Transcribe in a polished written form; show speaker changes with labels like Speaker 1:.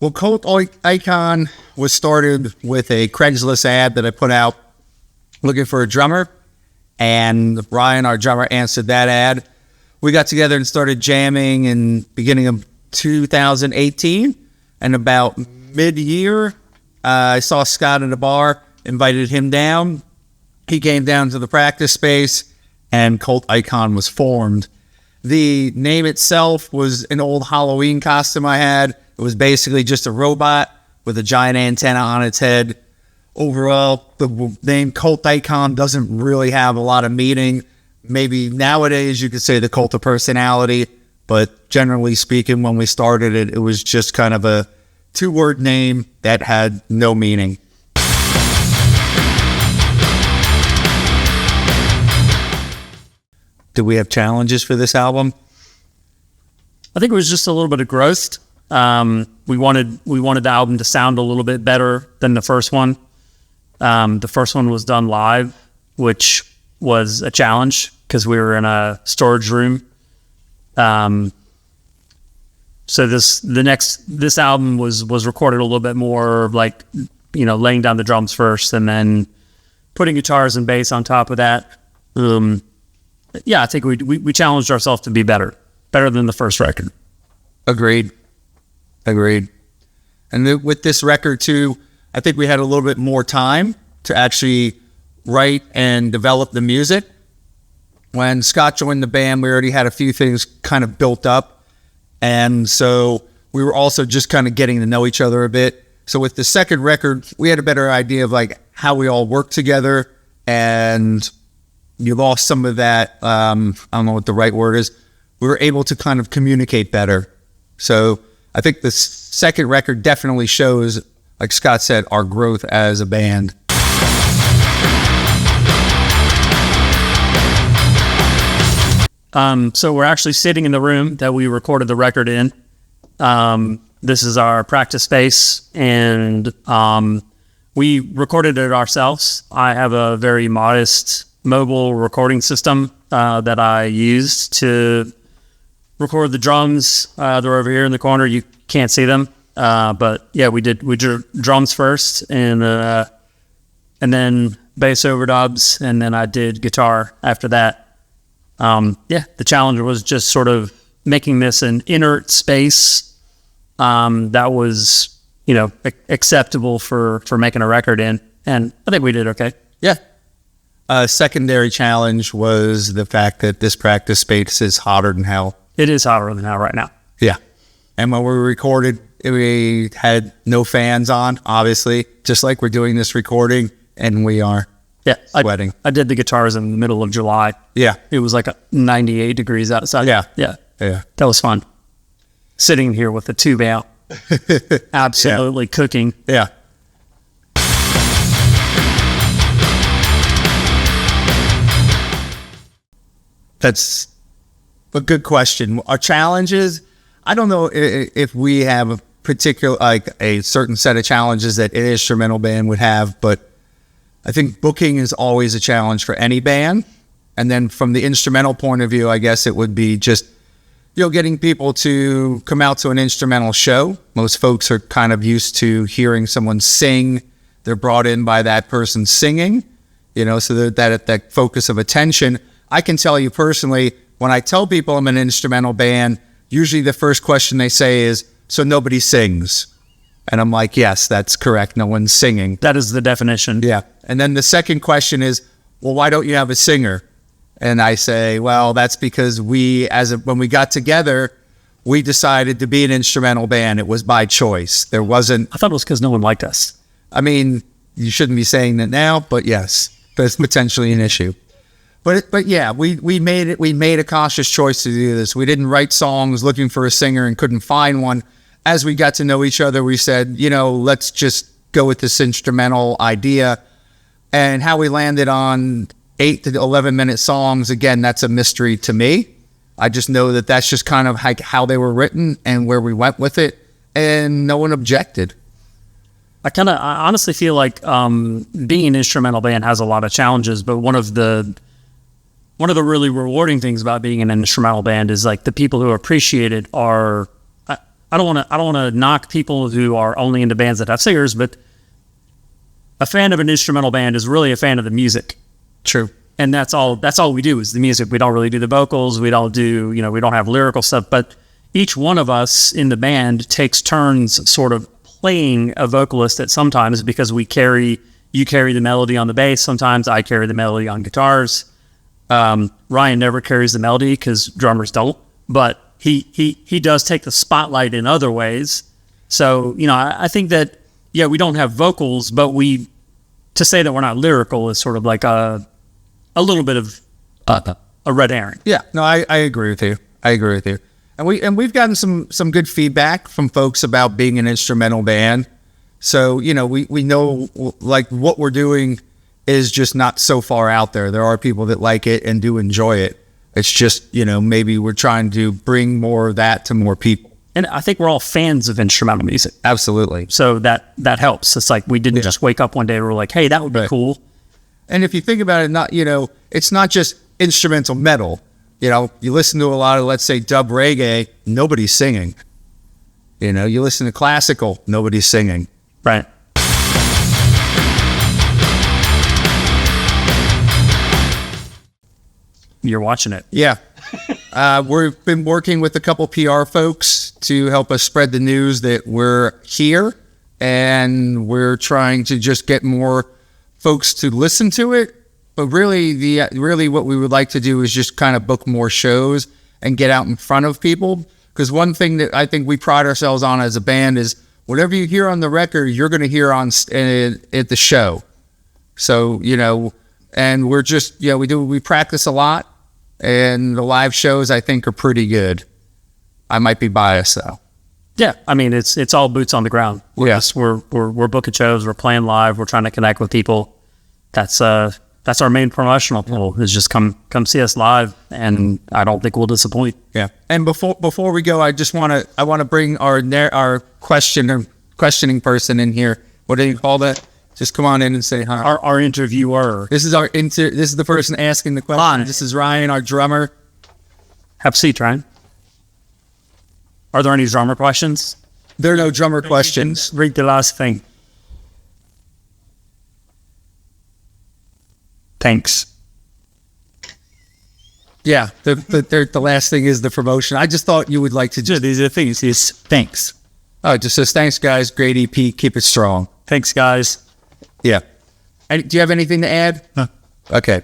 Speaker 1: Well, Kult Ikon was started with a Craigslist ad that I put out looking for a drummer, and Ryan, our drummer, answered that ad. We got together and started jamming in beginning of 2018, and about mid-year, I saw Scott in a bar, invited him down. He came down to the practice space, and Kult Ikon was formed. The name itself was an old Halloween costume I had. It was basically just a robot with a giant antenna on its head. Overall, the name Kult Ikon doesn't really have a lot of meaning. Maybe nowadays you could say the cult of personality, but generally speaking, when we started it, it was just kind of a two-word name that had no meaning. Do we have challenges for this album?
Speaker 2: I think it was just a little bit of growth. We wanted the album to sound a little bit better than the first one. The first one was done live, which was a challenge because we were in a storage room. So this album was recorded a little bit more like, laying down the drums first and then putting guitars and bass on top of that. I think we challenged ourselves to be better than the first record.
Speaker 1: Agreed. And with this record too, I think we had a little bit more time to actually write and develop the music. When Scott joined the band, we already had a few things kind of built up. And so we were also just kind of getting to know each other a bit. So with the second record, we had a better idea of like how we all work together, and you lost some of that, I don't know what the right word is. We were able to kind of communicate better. So I think the second record definitely shows, like Scott said, our growth as a band.
Speaker 2: So we're actually sitting in the room that we recorded the record in. This is our practice space, and we recorded it ourselves. I have a very modest mobile recording system that I used to record the drums. They're over here in the corner. You can't see them, but yeah, we did drums first, and then bass overdubs, and then I did guitar after that. The challenge was just sort of making this an inert space that was, acceptable for making a record in, and I think we did okay.
Speaker 1: Yeah. A secondary challenge was the fact that this practice space is hotter than hell.
Speaker 2: It is hotter than hell right now.
Speaker 1: Yeah. And when we recorded, we had no fans on, obviously, just like we're doing this recording, and we are sweating.
Speaker 2: I did the guitars in the middle of July.
Speaker 1: Yeah.
Speaker 2: It was like 98 degrees outside.
Speaker 1: Yeah.
Speaker 2: That was fun. Sitting here with the tube out. Absolutely cooking.
Speaker 1: Yeah. That's a good question. Our challenges, I don't know if we have a particular, like a certain set of challenges that an instrumental band would have, but I think booking is always a challenge for any band. And then from the instrumental point of view, I guess it would be just, getting people to come out to an instrumental show. Most folks are kind of used to hearing someone sing. They're brought in by that person singing, so that focus of attention. I can tell you personally, when I tell people I'm an instrumental band, usually the first question they say is, so nobody sings? And I'm like, yes, that's correct. No one's singing.
Speaker 2: That is the definition.
Speaker 1: Yeah. And then the second question is, well, why don't you have a singer? And I say, well, that's because when we got together, we decided to be an instrumental band. It was by choice. There wasn't...
Speaker 2: I thought it was because no one liked us.
Speaker 1: I mean, you shouldn't be saying that now, but yes, that's potentially an issue. But yeah, we made it. We made a conscious choice to do this. We didn't write songs looking for a singer and couldn't find one. As we got to know each other, we said, let's just go with this instrumental idea. And how we landed on 8 to 11-minute songs, again, that's a mystery to me. I just know that that's just kind of how they were written and where we went with it, and no one objected.
Speaker 2: I honestly feel like being an instrumental band has a lot of challenges, but one of the really rewarding things about being an instrumental band is like the people who appreciate it are I don't want to knock people who are only into bands that have singers, but a fan of an instrumental band is really a fan of the music.
Speaker 1: True.
Speaker 2: And that's all we do is the music. We don't really do the vocals. We don't do, we don't have lyrical stuff, but each one of us in the band takes turns sort of playing a vocalist at sometimes, because you carry the melody on the bass. Sometimes I carry the melody on guitars. Ryan never carries the melody because drummers don't, but he does take the spotlight in other ways. So, I think that, we don't have vocals, but to say that we're not lyrical is sort of like a little bit of a red herring.
Speaker 1: Yeah, no, I agree with you. And we've gotten some good feedback from folks about being an instrumental band. So, we know like what we're doing is just not so far out there. There are people that like it and do enjoy it. It's just, maybe we're trying to bring more of that to more people.
Speaker 2: And I think we're all fans of instrumental music.
Speaker 1: Absolutely.
Speaker 2: So that helps. It's like we didn't just wake up one day and we're like, hey, that would be cool.
Speaker 1: And if you think about it, it's not just instrumental metal. You listen to a lot of, let's say, dub reggae, nobody's singing. You listen to classical, nobody's singing.
Speaker 2: Right. You're watching it.
Speaker 1: Yeah. We've been working with a couple PR folks to help us spread the news that we're here, and we're trying to just get more folks to listen to it. But really what we would like to do is just kind of book more shows and get out in front of people. Because one thing that I think we pride ourselves on as a band is whatever you hear on the record, you're going to hear at the show. So, and we're just, we practice a lot, and the live shows I think are pretty good. I might be biased though.
Speaker 2: Yeah. I mean, it's all boots on the ground. We're booking shows. We're playing live. We're trying to connect with people. That's our main promotional tool, is just come see us live, and I don't think we'll disappoint.
Speaker 1: Yeah. And before we go, I want to bring our questioning person in here. What do you call that? Just come on in and say hi.
Speaker 2: Our interviewer.
Speaker 1: This is this is the person asking the question.
Speaker 2: Hi.
Speaker 1: This is Ryan, our drummer.
Speaker 2: Have a seat, Ryan. Are there any drummer questions?
Speaker 1: There are no drummer questions.
Speaker 2: Read the last thing. Thanks.
Speaker 1: Yeah, the last thing is the promotion. I just thought you would like to just...
Speaker 2: These are the things. It's thanks.
Speaker 1: Oh, it just says, thanks, guys. Great EP. Keep it strong.
Speaker 2: Thanks, guys.
Speaker 1: Yeah. And do you have anything to add?
Speaker 2: No.
Speaker 1: Okay.